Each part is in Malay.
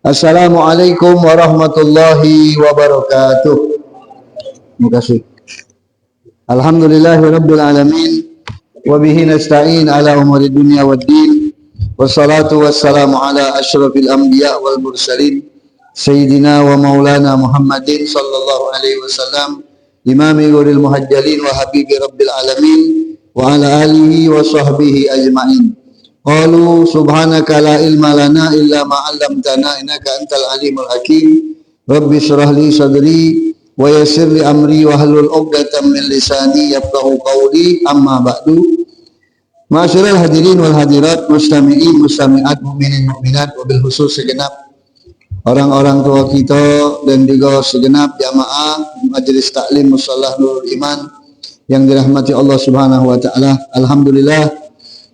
Assalamualaikum warahmatullahi wabarakatuh. Terima kasih. Alhamdulillahirabbil alamin wa bihi nasta'in ala umuri dunya waddin. Wassalatu wassalamu ala asyrafil anbiya wal mursalin sayyidina wa maulana Muhammadin sallallahu alaihi wasallam imami ghuril muhajjalin wa habibi rabbil alamin wa ala alihi wa sahbihi ajma'in. Qalu subhanaka la ilma lana illa ma 'allamtana innaka antal alimul hakim. Rabbi shrah li sadri wa yassir li amri wa hlul 'uqdatam min lisani yafqahu qawli. Amma ba'du. Ma'asyiral hadirin wal hadirat, mustami'in mustami'at, mukminin mukminat, wabil khusus segenap orang-orang tua kita dan juga segenap jamaah Majelis Taklim Mushallah Nurul Iman yang dirahmati Allah Subhanahu wa taala. Alhamdulillah,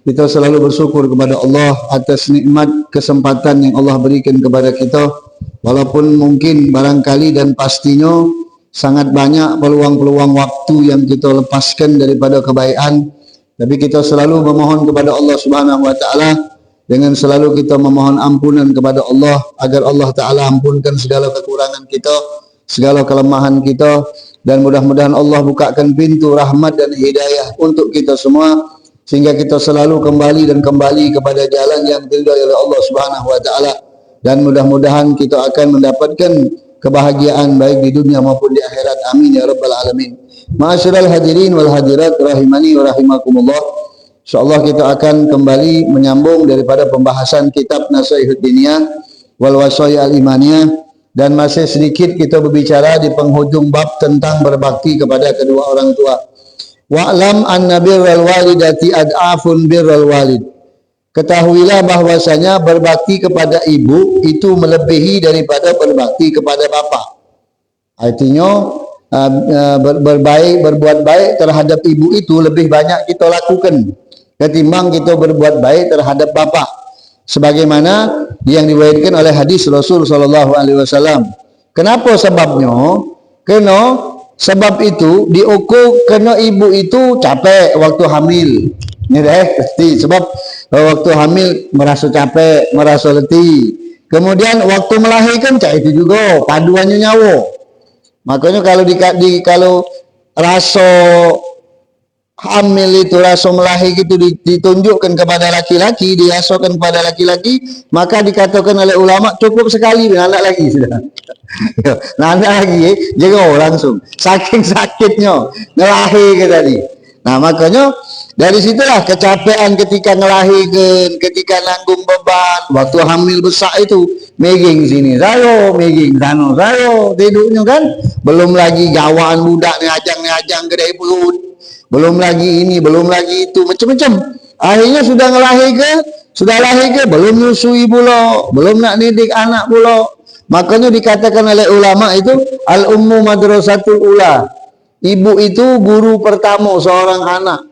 kita selalu bersyukur kepada Allah atas nikmat kesempatan yang Allah berikan kepada kita. Walaupun mungkin barangkali dan pastinya sangat banyak peluang-peluang waktu yang kita lepaskan daripada kebaikan, tapi kita selalu memohon kepada Allah Subhanahu wa taala dengan selalu kita memohon ampunan kepada Allah agar Allah taala ampunkan segala kekurangan kita, segala kelemahan kita, dan mudah-mudahan Allah bukakan pintu rahmat dan hidayah untuk kita semua sehingga kita selalu kembali kepada jalan yang diridhai oleh Allah Subhanahu wa taala, dan mudah-mudahan kita akan mendapatkan kebahagiaan baik di dunia maupun di akhirat. Amin ya rabbal alamin. Ma'asyiral hadirin wal hadirat rahimani wa rahimakumullah. Insyaallah kita akan kembali menyambung daripada pembahasan kitab Nasihat Diniyah wal Wasaya al Imaniyah, dan masih sedikit kita berbicara di penghujung bab tentang berbakti kepada kedua orang tua. Wa'lam anna birral walidati ad'afun birral walid. Ketahuilah bahwasanya berbakti kepada ibu itu melebihi daripada berbakti kepada bapa. Artinya berbuat baik terhadap ibu itu lebih banyak kita lakukan ketimbang kita berbuat baik terhadap bapa. Sebagaimana yang diriwayatkan oleh hadis Rasul sallallahu alaihi wasallam. Kenapa sebabnya? Kena sebab itu diukur kena ibu itu capek waktu hamil. Ni pasti sebab waktu hamil merasa capek, merasa letih. Kemudian waktu melahirkan cak itu juga paduannya nyawa. Makanya kalau rasa hamil itu, rasa melahirkan itu ditunjukkan kepada laki-laki, dirasakan kepada laki-laki, maka dikatakan oleh ulama cukup sekali anak lagi sudah. Anak lagi jaga langsung saking sakitnya ngelahirkan tadi. Nah makanya dari situlah kecapean ketika ngelahirkan, ketika nanggung beban waktu hamil besar itu, meging sini saya, meging sana saya, tidurnya kan belum lagi gawaan budak ni ajang kedai perut, belum lagi ini, belum lagi itu, macam-macam. Akhirnya sudah lahir ke, belum nyusui pula, belum nak didik anak pula. Makanya dikatakan oleh ulama itu al-ummu madrasatul ula. Ibu itu guru pertama seorang anak.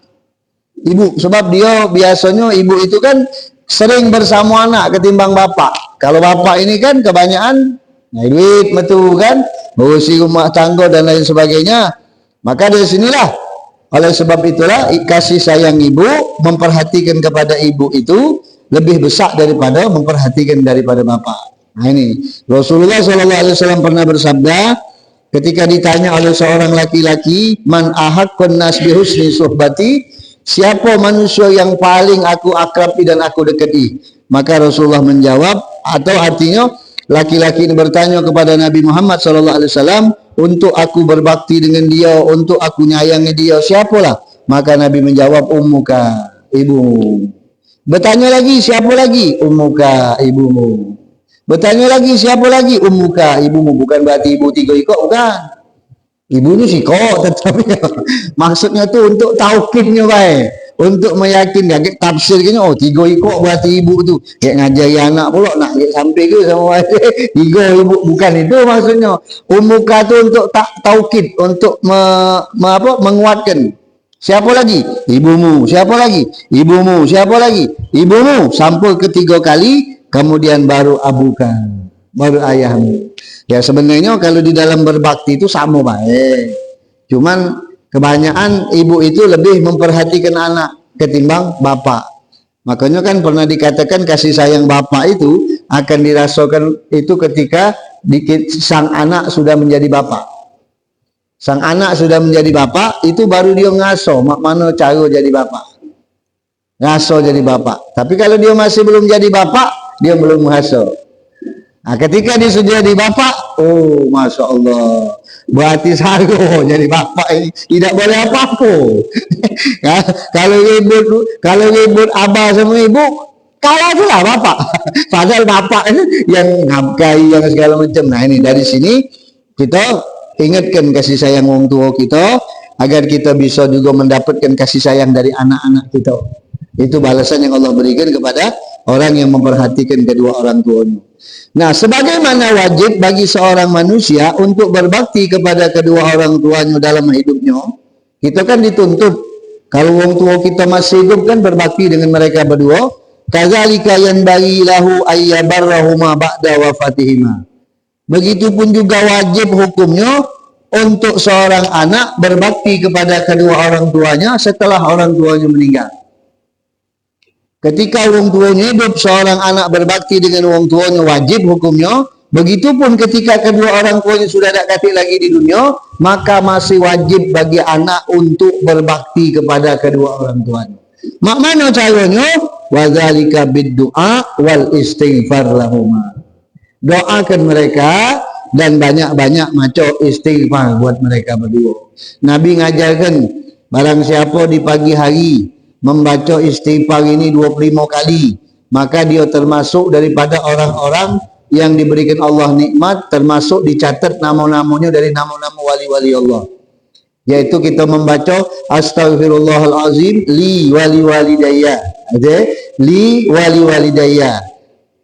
Ibu, sebab dia biasanya ibu itu kan sering bersama anak ketimbang bapak. Kalau bapak ini kan kebanyakan duit metu kan, ngurusi rumah tangga dan lain sebagainya. Maka dari sinilah, oleh sebab itulah kasih sayang ibu, memperhatikan kepada ibu itu lebih besar daripada memperhatikan daripada bapak. Nah ini Rasulullah SAW pernah bersabda ketika ditanya oleh seorang laki-laki, man ahaqqun nas bi husni suhbati, siapa manusia yang paling aku akrabi dan aku dekati? Maka Rasulullah menjawab, atau artinya laki-laki ini bertanya kepada Nabi Muhammad SAW, untuk aku berbakti dengan dia, untuk aku nyayangi dia, siapalah? Maka Nabi menjawab, ummuka, ibumu. Bertanya lagi, siapa lagi? Ummuka, ibumu. Bertanya lagi, siapa lagi? Ummuka, ibumu. Bukan berarti ibu 3 ekor, bukan. Ibu ni sikok, tetapi maksudnya tu untuk taukidnya baik, untuk meyakinkan tafsir gini, oh 3 ekor berarti ibu tu kayak ngajari anak pula nak sampai ke sama 3 ibu, bukan itu maksudnya. Ummuka tu untuk taukid, untuk menguatkan. Siapa lagi? Ibumu. Siapa lagi? Ibumu. Siapa lagi? Ibumu. Sampai ke 3 kali, kemudian baru abuka, baru ayahmu. Ya sebenarnya kalau di dalam berbakti itu sama baik. Cuman kebanyakan ibu itu lebih memperhatikan anak ketimbang bapak. Makanya kan pernah dikatakan kasih sayang bapak itu akan dirasakan itu ketika sang anak sudah menjadi bapa. Sang anak sudah menjadi bapa, itu baru dia ngaso mak mana cara jadi bapa. Ngaso jadi bapa. Tapi kalau dia masih belum jadi bapa, dia belum ngaso. Nah, ketika dia sudah jadi bapa, oh masya Allah, berarti sago jadi bapa ini tidak boleh apa-apa. kalau ribut abah sama ibu, kalah pula bapak. Padahal bapak yang ngabkai yang segala macam. Nah ini dari sini kita ingatkan kasih sayang orang tua kita agar kita bisa juga mendapatkan kasih sayang dari anak-anak kita. Itu balasan yang Allah berikan kepada orang yang memperhatikan kedua orang tuanya. Nah, sebagaimana wajib bagi seorang manusia untuk berbakti kepada kedua orang tuanya dalam hidupnya, kita kan dituntut kalau orang tua kita masih hidup kan berbakti dengan mereka berdua. Kadzalika yanbaghi lahu ayyabarrahuma ba'da wafatihima. Begitupun juga wajib hukumnya untuk seorang anak berbakti kepada kedua orang tuanya setelah orang tuanya meninggal. Ketika orang tuanya hidup, seorang anak berbakti dengan orang tuanya wajib hukumnya. Begitupun ketika kedua orang tuanya sudah tak kati lagi di dunia, maka masih wajib bagi anak untuk berbakti kepada kedua orang tuanya. Mak mana caranya? Wadzalika biddu'a wal istighfar lahuma. Doakan mereka dan banyak-banyak maco istighfar buat mereka berdua. Nabi ngajarkan barang siapa di pagi hari membaca istighfar ini 25 kali, maka dia termasuk daripada orang-orang yang diberikan Allah nikmat, termasuk dicatat nama-namanya dari nama-nama wali-wali Allah. Yaitu kita membaca astaghfirullahalazim li wali walidayya. Li wali walidayya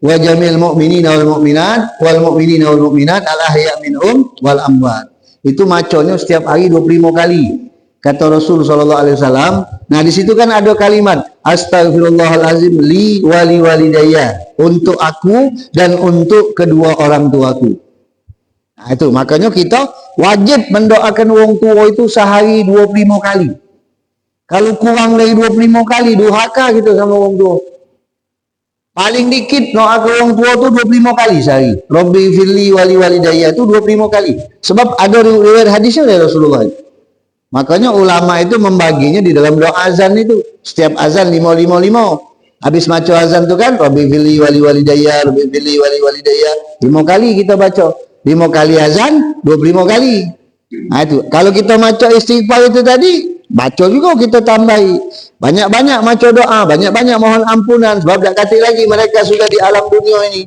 wa jamil mu'minina wal mu'minat wal mu'minina wal mu'minat al ahya minhum wal amwat. Itu maconya setiap hari 25 kali. Kata Rasul sallallahu alaihi wasallam. Nah, di situ kan ada kalimat astaghfirullahalazim li wali walidayya, untuk aku dan untuk kedua orang tuaku. Nah, itu makanya kita wajib mendoakan orang tua itu sehari 25 kali. Kalau kurang dari 25 kali durhaka kita sama orang tua. Paling dikit doa ke orang tua itu 25 kali sehari. Rabbi firli wali walidayya itu 25 kali. Sebab ada riwayat hadisnya dari Rasulullah. Makanya ulama itu membaginya di dalam doa azan itu. Setiap azan 555. Habis maca azan itu kan Rabbi firli wali walidayya, Rabbi firli wali walidayya. 5 kali kita baca. 5 kali azan, 25 kali. Nah itu. Kalau kita maca istighfar itu tadi, baca juga kita tambahi. Banyak-banyak maca doa, banyak-banyak mohon ampunan. Sebab tak kata lagi mereka sudah di alam dunia ini.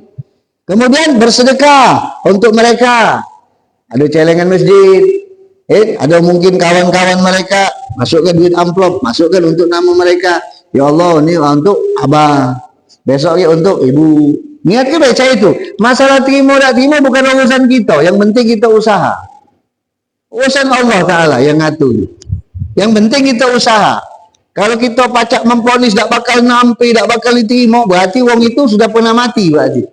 Kemudian bersedekah untuk mereka. Ada celengan masjid. Ada mungkin kawan-kawan mereka, masukkan duit amplop, masukkan untuk nama mereka. Ya Allah, ini untuk abah, besok ini untuk ibu. Niat kita baca itu. Masalah terima tak terima bukan urusan kita. Yang penting kita usaha. Urusan Allah Ta'ala yang ngatur. Yang penting kita usaha. Kalau kita pacak memponis tak bakal nampi, tak bakal diterima, berarti wong itu sudah pernah mati berarti.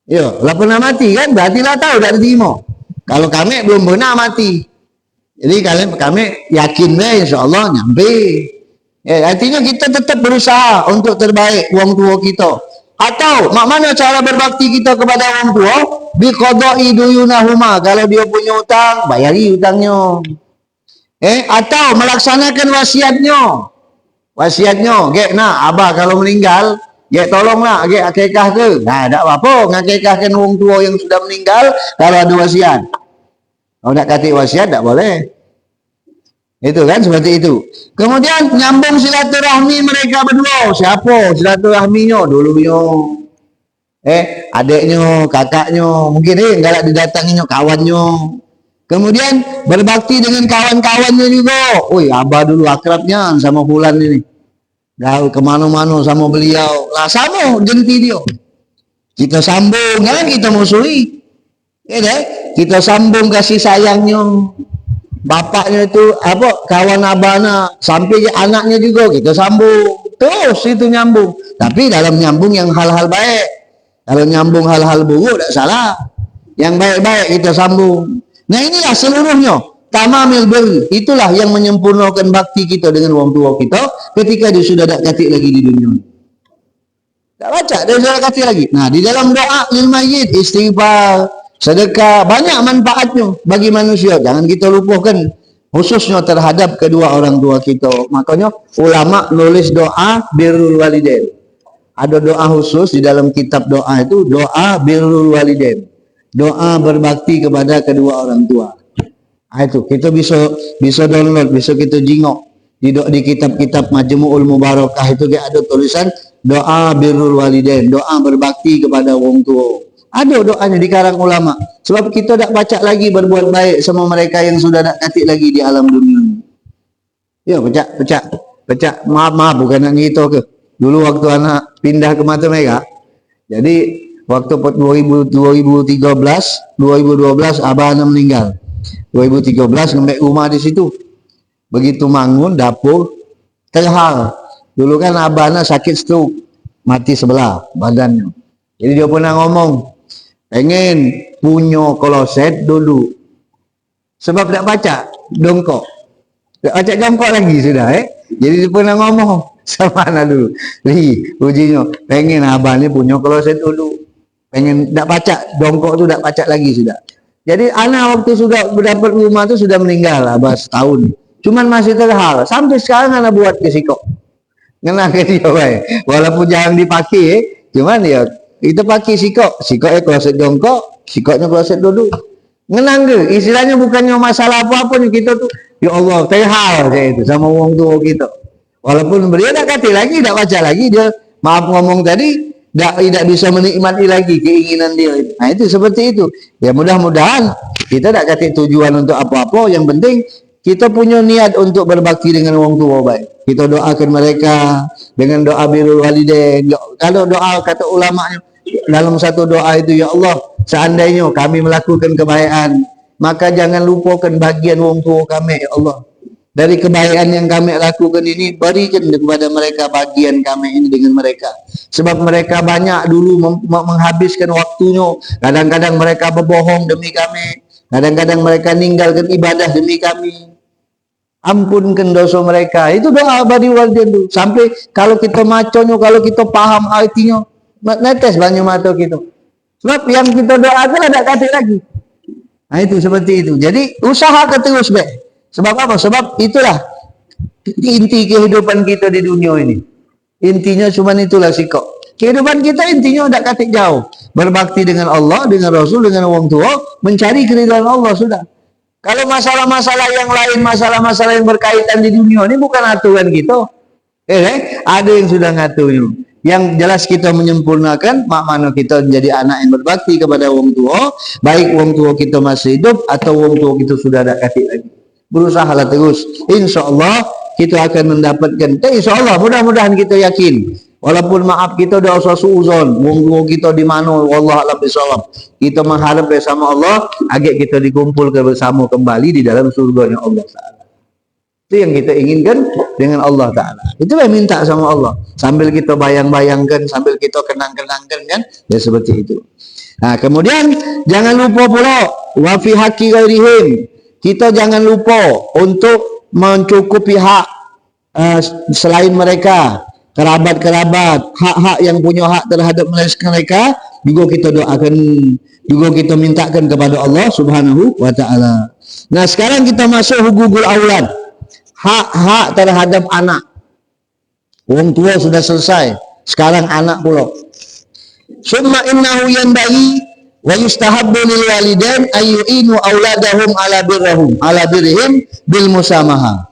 Ya, lah pernah mati kan, berarti lah tahu tak diterima. Kalau kami belum pernah mati. Jadi kami yakin deh insya-Allah nyampe. Artinya kita tetap berusaha untuk terbaik wong tua kita. Atau mak mana cara berbakti kita kepada orang tua? Bi qada'i duyunahuma. Kalau dia punya hutang, bayari hutangnya. Atau melaksanakan wasiatnya. Wasiatnya, gek nak abah kalau meninggal, gek tolonglah gek akikah ke. Nah, tak apa-apa ngakikahkan orang tua yang sudah meninggal kalau ada wasiat. Kalau nak kata wasiat tak boleh. Itu kan seperti itu. Kemudian nyambung silaturahmi mereka berdua. Siapa silaturahminya? Dulunya. Adiknya, kakaknya, mungkin enggak didatanginya kawannya. Kemudian berbakti dengan kawan-kawannya juga. Oi, abah dulu akrabnya sama fulan ini. Gaul kemana-mana sama beliau. Lah sama genti dia. Kita sambung, jangan kita musuhi. Kita sambung kasih sayangnya. Bapaknya itu apa kawan abana sampai anaknya juga kita sambung. Terus itu nyambung. Tapi dalam nyambung yang hal-hal baik. Kalau nyambung hal-hal buruk tak salah. Yang baik-baik kita sambung. Nah inilah seluruhnya. Tamamil bir. Itulah yang menyempurnakan bakti kita dengan orang tua kita ketika dia sudah tak katik lagi di dunia. Tak baca, dia sudah kata lagi. Nah, di dalam doa lil mayyit, istighfar, sedekah, banyak manfaatnya bagi manusia. Jangan kita lupakan, khususnya terhadap kedua orang tua kita. Makanya ulama nulis doa birrul walidain. Ada doa khusus di dalam kitab doa itu, doa birrul walidain. Doa berbakti kepada kedua orang tua. Nah, itu kita bisa download, bisa kita jingok di kitab-kitab Majmu'ul Mubarakah itu ada tulisan doa birrul walidain, doa berbakti kepada wong tua. Ada doanya di karang ulama. Sebab kita tak baca lagi berbuat baik sama mereka yang sudah tak katik lagi di alam dunia. Ya, pecah. Maaf, bukan nak gitu ke. Dulu waktu anak pindah ke Mata Merah, jadi waktu 2013, 2012 abah anak meninggal. 2013 ngambil rumah di situ. Begitu bangun dapur terhal. Dulu kan abah anak sakit stroke, mati sebelah badannya. Jadi dia pernah ngomong, pengen punya kloset dulu. Sebab tak baca dongkok. Tak baca dongkok lagi sudah Jadi dia pernah ngomong sama anak dulu. Ujinya, pengen abah ni punya kloset dulu. Pengen tak baca dongkok tu, tak baca lagi sudah. Jadi anak waktu sudah mendapat rumah tu sudah meninggal abah setahun. Cuman masih terhal. Sampai sekarang anak buat ke sikok. Kena ke dia baik. Walaupun jangan dipakai cuman ya kita pakai sikok. Sikoknya kloset jongkok, sikoknya kloset duduk. Ngenang ke? Istilahnya bukannya masalah apa-apa nih kita tuh. Ya Allah, terhal saya itu sama wong tua kita. Walaupun beliau tak kata lagi, tak baca lagi, dia maaf ngomong tadi, tidak bisa menikmati lagi keinginan dia. Nah itu seperti itu. Ya mudah-mudahan kita tak kata tujuan untuk apa-apa. Yang penting kita punya niat untuk berbakti dengan orang tua baik. Kita doakan mereka dengan doa birrul walidain. Kalau doa kata ulamanya dalam satu doa itu, ya Allah, seandainya kami melakukan kebaikan, maka jangan lupakan bagian orang tua kami, ya Allah. Dari kebaikan yang kami lakukan ini, berikan kepada mereka bagian kami ini dengan mereka. Sebab mereka banyak dulu menghabiskan waktunya. Kadang-kadang mereka berbohong demi kami. Kadang-kadang mereka ninggalkan ibadah demi kami. Ampunkan dosa mereka. Itu doa bagi walidain itu. Sampai kalau kita maconya, kalau kita paham artinya, netes banyak mata kita. Sebab yang kita doakan ada kata lagi. Nah itu seperti itu. Jadi usaha terus baik. Sebab apa? Sebab itulah inti kehidupan kita di dunia ini. Intinya cuma itulah sikok. Kehidupan kita intinya tidak katik jauh. Berbakti dengan Allah, dengan Rasul, dengan orang tua, mencari keridhaan Allah sudah. Kalau masalah-masalah yang lain, masalah-masalah yang berkaitan di dunia ini bukan aturan kita. Ada yang sudah ngaturnya. Yang jelas kita menyempurnakan makna kita menjadi anak yang berbakti kepada orang tua, baik orang tua kita masih hidup atau orang tua kita sudah ada katik lagi. Berusahalah terus. Insya Allah kita akan mendapatkan. Insya Allah mudah-mudahan kita yakin. Walaupun maaf kita dah usah suuzon, wong kita di mana, wallah alam bisawab. Kita mengharap bersama Allah agar kita dikumpulkan bersama kembali di dalam surganya Allah Taala. Itu yang kita inginkan dengan Allah Taala. Itu yang minta sama Allah. Sambil kita bayang-bayangkan, sambil kita kenang-kenangkan kan, ya seperti itu. Nah, kemudian jangan lupa pula wa fi haqqi ghairihim. Kita jangan lupa untuk mencukupi hak selain mereka. Kerabat-kerabat, hak-hak yang punya hak terhadap mereka juga kita doakan, juga kita mintakan kepada Allah Subhanahu wa taala. Nah, sekarang kita masuk hukukul aulad. Hak-hak terhadap anak. Wong tua sudah selesai, sekarang anak pula. Summa innahu yanbaghi wa yustahabbu lil walidain ayyu'inu auladahum ala birrihim bil musamaha.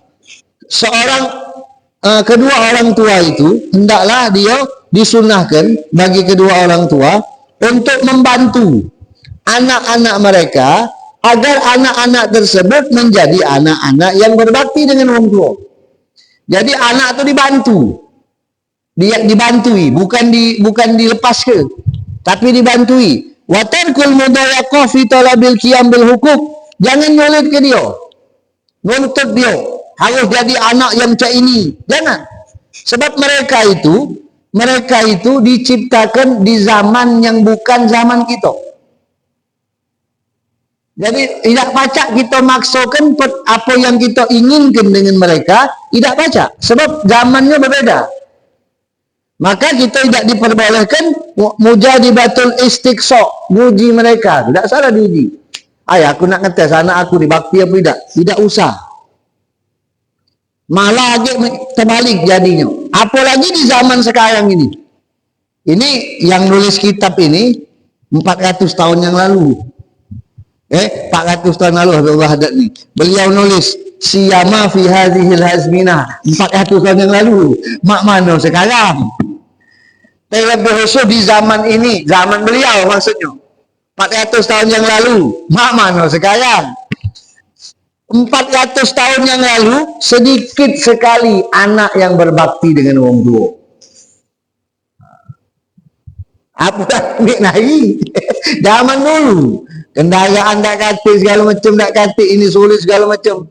Kedua orang tua itu hendaklah dia disunahkan bagi kedua orang tua untuk membantu anak-anak mereka agar anak-anak tersebut menjadi anak-anak yang berbakti dengan orang tua. Jadi anak itu dibantui, bukan dilepaskan, tapi dibantui. Wa tarkul mudayaqah fi talabil qiyam bil huquq. Jangan nyulit ke dia, nuntut dia harus jadi anak yang macam ini. Jangan. Sebab mereka itu diciptakan di zaman yang bukan zaman kita. Jadi tidak pacak kita maksakan apa yang kita inginkan dengan mereka, tidak pacak. Sebab zamannya berbeda. Maka kita tidak diperbolehkan mujadibatul istiqsa, muji mereka. Tidak salah diuji. Ayah, aku nak ngetes anak aku ni bakti apa tidak? Tidak usah. Malah lagi terbalik jadinya. Apalagi di zaman sekarang ini. Ini yang nulis kitab ini 400 tahun yang lalu. 400 tahun lalu Habibullah Haddad ni. Beliau nulis siyama fi hadhil hazminah 400 tahun yang lalu. Mak mana sekarang? Terlebih khusus di zaman ini, zaman beliau maksudnya. 400 tahun yang lalu. Mak mana sekarang? 400 tahun yang lalu sedikit sekali anak yang berbakti dengan orang tua. Apa ambil naik? Zaman dulu kendaraan tak kata segala macam, tak kata ini sulit segala macam.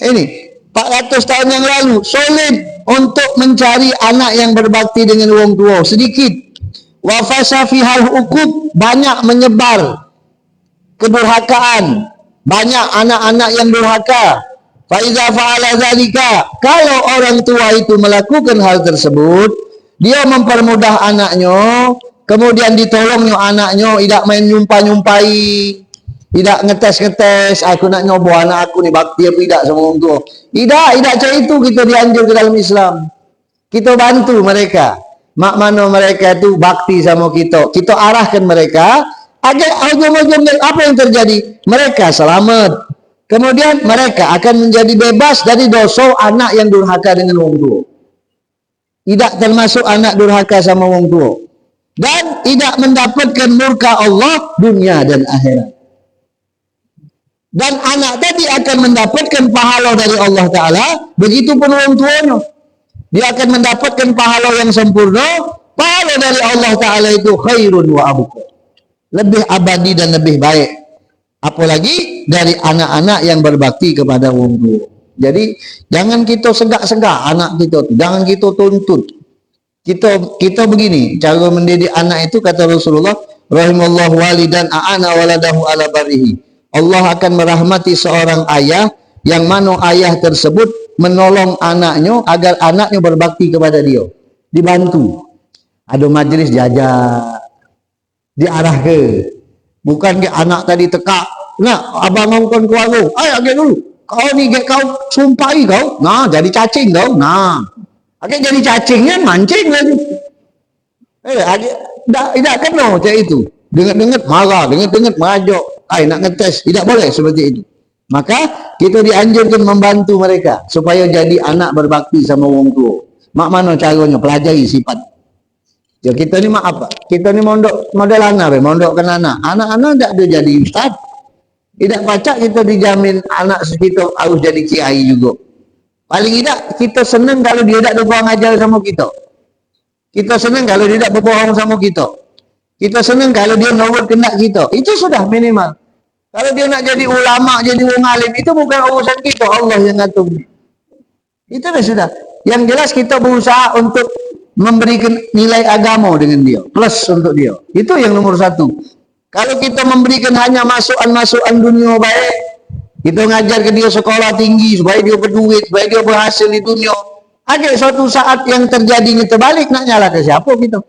Ini 400 tahun yang lalu sulit untuk mencari anak yang berbakti dengan orang tua, sedikit. Wa fasafihal hukum, banyak menyebar kedurhakaan, banyak anak-anak yang durhaka. Fa iza fa'ala zalika, kalau orang tua itu melakukan hal tersebut, dia mempermudah anaknya, kemudian ditolongnya anaknya, tidak main nyumpai-nyumpai, tidak ngetes-ngetes, aku nak nyoba anak aku ni bakti apa tidak sama orang tua. Tidak macam itu kita dianjur ke dalam Islam. Kita bantu mereka. Mak mana mereka itu bakti sama kita. Kita arahkan mereka agar ujung-ujung apa yang terjadi? Mereka selamat. Kemudian mereka akan menjadi bebas dari dosa anak yang durhaka dengan orang tua. Tidak termasuk anak durhaka sama orang tua. Dan tidak mendapatkan murka Allah dunia dan akhirat. Dan anak tadi akan mendapatkan pahala dari Allah Ta'ala, begitu pun orang tuanya. Dia akan mendapatkan pahala yang sempurna. Pahala dari Allah Ta'ala itu khairun wa abqa, lebih abadi dan lebih baik. Apalagi dari anak-anak yang berbakti kepada orang tua. Jadi jangan kita segak-segak anak kita, jangan kita tuntut. Kita begini cara mendidik anak itu, kata Rasulullah, rahimallahu walidan a'ana waladahu ala barihi. Allah akan merahmati seorang ayah yang mana ayah tersebut menolong anaknya agar anaknya berbakti kepada dia. Dibantu. Ada majlis diajak, diarah ke. Bukan ke anak tadi tekak. Nak, abang ngongkon keluarga. Ayo agak dulu. Kau ni kau sumpai kau. Nah, jadi cacing kau. Nah. Agak jadi cacingnya mancing lagi. Tidak kena macam itu. Dengar-dengar marah, dengar-dengar merajuk. Nak ngetes. Tidak boleh seperti itu. Maka kita dianjurkan membantu mereka supaya jadi anak berbakti sama orang tua. Mak mana caranya? Pelajari sifat. Ya kita ni mak apa? Kita ni mondok model anak, mondokkan anak. Anak-anak tak ada jadi ustaz. Tidak pacak kita dijamin anak kita harus jadi kiai juga. Paling tidak kita senang kalau dia tak berbohong ajar sama kita. Kita senang kalau dia tak berbohong sama kita. Kita senang kalau dia nurut kehendak kita. Itu sudah minimal. Kalau dia nak jadi ulama, jadi orang alim, itu bukan urusan kita, Allah yang ngatur. Itu sudah. Yang jelas kita berusaha untuk memberikan nilai agama dengan dia, plus untuk dia. Itu yang nomor satu. Kalau kita memberikan hanya masukan-masukan dunia baik, kita ngajar ke dia sekolah tinggi supaya dia berduit, supaya dia berhasil di dunia. Ada suatu saat yang terjadinya terbalik, nak nyala ke siapa kita?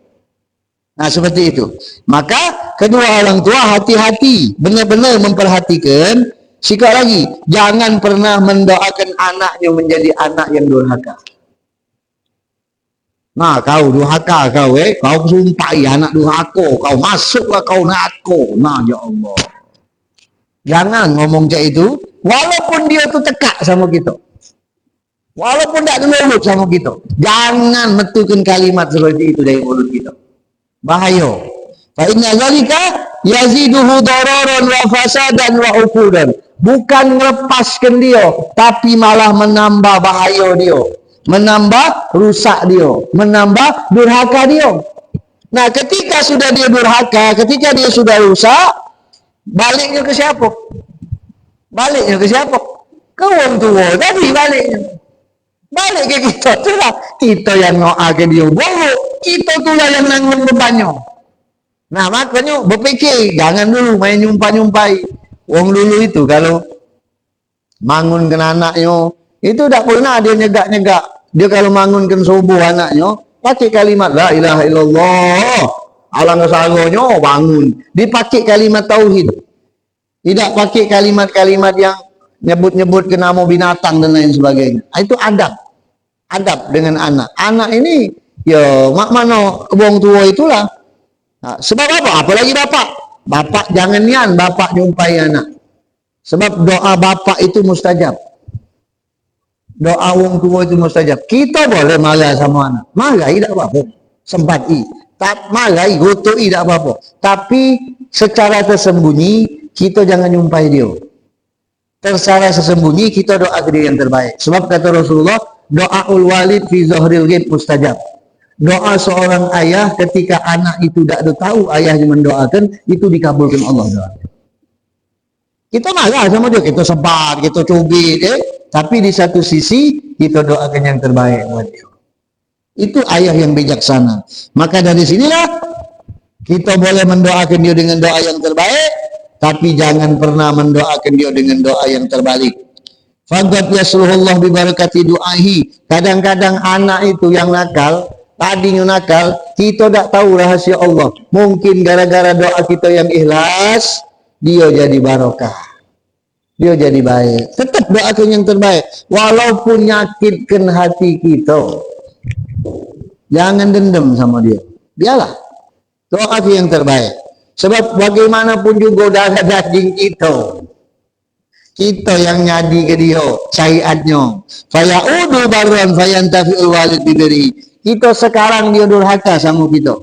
Nah seperti itu. Maka kedua orang tua hati-hati, benar-benar memperhatikan. Sikap lagi, jangan pernah mendoakan anaknya menjadi anak yang durhaka. Nah kau durhaka kau kau sumpai anak durhaka, kau masuklah kau neraka. Nah ya Allah, jangan ngomong macam itu. Walaupun dia tu tekak sama kita, walaupun tak nurut sama kita, jangan metukan kalimat seperti itu dari mulut kita. Bahaya. Fa inna zalika yaziduhu dararan wa fasadan wa uqudan. Bukan melepaskan dia, tapi malah menambah bahaya dia, menambah rusak dia, menambah durhaka dia. Nah, ketika sudah dia durhaka, ketika dia sudah rusak, baliknya ke siapa? Baliknya ke siapa? Ke orang tua tadi baliknya. Balik ke kita, itulah kita yang doakan dia buruk, kita itulah yang nanggung bebannya. Nah makanya berfikir, jangan dulu main nyumpai-nyumpai. Orang dulu itu kalau bangunkan anaknya, itu tak pernah dia nyegak-nyegak. Dia kalau bangunkan subuh anaknya, Pakai kalimat la ilaha illallah. Alang kesangonyo bangun. Dipakai kalimat tauhid. Tidak pakai kalimat-kalimat yang nyebut-nyebut ke nama binatang dan lain sebagainya. Itu adab. Adab dengan anak. Anak ini ya mak mano wong tua itulah. Nah, sebab apa? Apalagi bapak. Bapak jangan nian bapak jumpai anak. Sebab doa bapak itu mustajab. Doa wong tua itu mustajab. Kita boleh marah sama anak. Marah tidak apa-apa. Sempat tak marah, gotoi tidak apa-apa. Tapi secara tersembunyi kita jangan jumpai dia. Secara tersembunyi kita doa ke dia yang terbaik. Sebab kata Rasulullah, doaul walid fi zahril ghaib mustajab. Doa seorang ayah ketika anak itu tidak tahu ayahnya mendoakan, itu dikabulkan Allah doa. Kita marah sama dia, kita sebar, kita cubit, tapi di satu sisi kita doakan yang terbaik buat dia. Itu ayah yang bijaksana. Maka dari sinilah kita boleh mendoakan dia dengan doa yang terbaik, tapi jangan pernah mendoakan dia dengan doa yang terbalik. Faqad yasruhullah bi barakati du'ahi. Kadang-kadang anak itu yang nakal, tadinya nakal, kita tak tahu rahasia Allah. Mungkin gara-gara doa kita yang ikhlas, dia jadi barokah, dia jadi baik. Tetap doakan yang terbaik walaupun nyakitkan hati kita. Jangan dendam sama dia, biarlah doakan yang terbaik. Sebab bagaimanapun juga darah daging kita yang nyadi ke dia syai'atnya. Fayaudu barran fayantafi'ul walid bidari. Kita sekarang dia durhaka sama kita,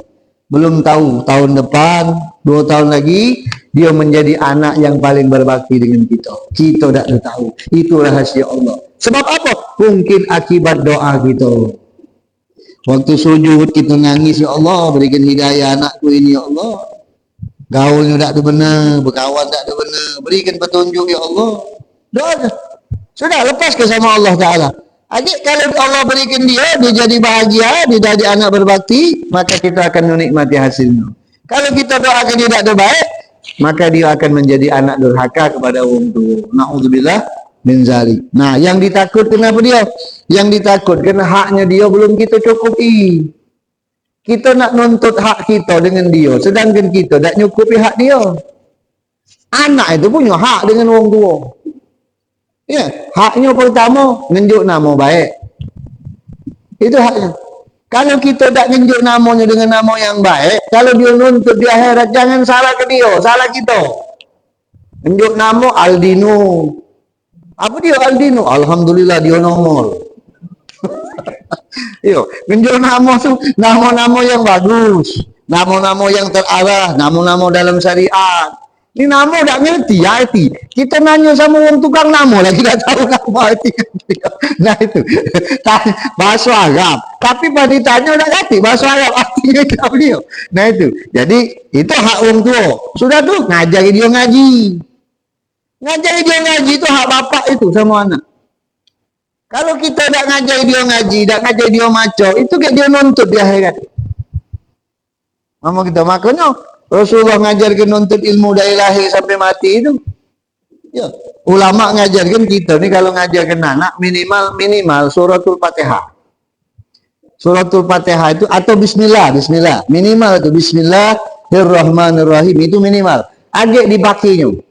belum tahu tahun depan 2 tahun lagi dia menjadi anak yang paling berbakti dengan kita. Kita tidak tahu. Itu rahasia Allah. Sebab apa? Mungkin akibat doa kita. Waktu sujud kita nangis, ya Allah berikan hidayah anakku ini, ya Allah. Gaulnya tak ada benar, berkawan tak ada benar, berikan petunjuk ya Allah. Doa. Sudah lepas ke sama Allah Ta'ala. Adik kalau Allah berikan dia jadi bahagia, dia jadi anak berbakti, maka kita akan menikmati hasilnya. Kalau kita doakan dia tak ada baik, maka dia akan menjadi anak durhaka kepada orang tua. Na'udzubillah min zalik. Nah, yang ditakutkan apa dia? Yang ditakutkan haknya dia belum kita cukupi. Kita nak nuntut hak kita dengan dia, sedangkan kita tak nyukupi hak dia. Anak itu punya hak dengan orang tua. Ya, haknya pertama ngenjuk nama baik. Itu haknya. Kalau kita tak ngenjuk namanya dengan nama yang baik, kalau dia nuntut di akhirat, jangan salah ke dia, salah kita. Ngenjuk nama Aldino. Apa dia Aldino? Alhamdulillah dia nongol. Yo, ngenjuk nama tu nama-nama yang bagus, nama-nama yang terarah, nama-nama dalam syariat. Ini nama tak ngerti arti. Kita nanya sama orang tukang nama lagi tak tahu nama arti. Nah itu bahasa Arab. Tapi pada ditanya tak ngerti bahasa Arab artinya tak beliau. Nah itu. Jadi itu hak orang tua. Sudah tu ngajari dia ngaji. Ngajari dia ngaji itu hak bapak itu sama anak. Kalau kita tak ngajari dia ngaji, tak ngajari dia maco, itu kayak dia nuntut di akhirat. Mama kita makanya Rasulullah ngajarkan nuntut ilmu dari lahir sampai mati itu. Ya, ulama ngajarkan kita ni kalau ngajarkan anak minimal suratul Fatihah. Suratul Fatihah itu atau bismillah minimal itu bismillahirrahmanirrahim itu minimal. Agak dipakinya.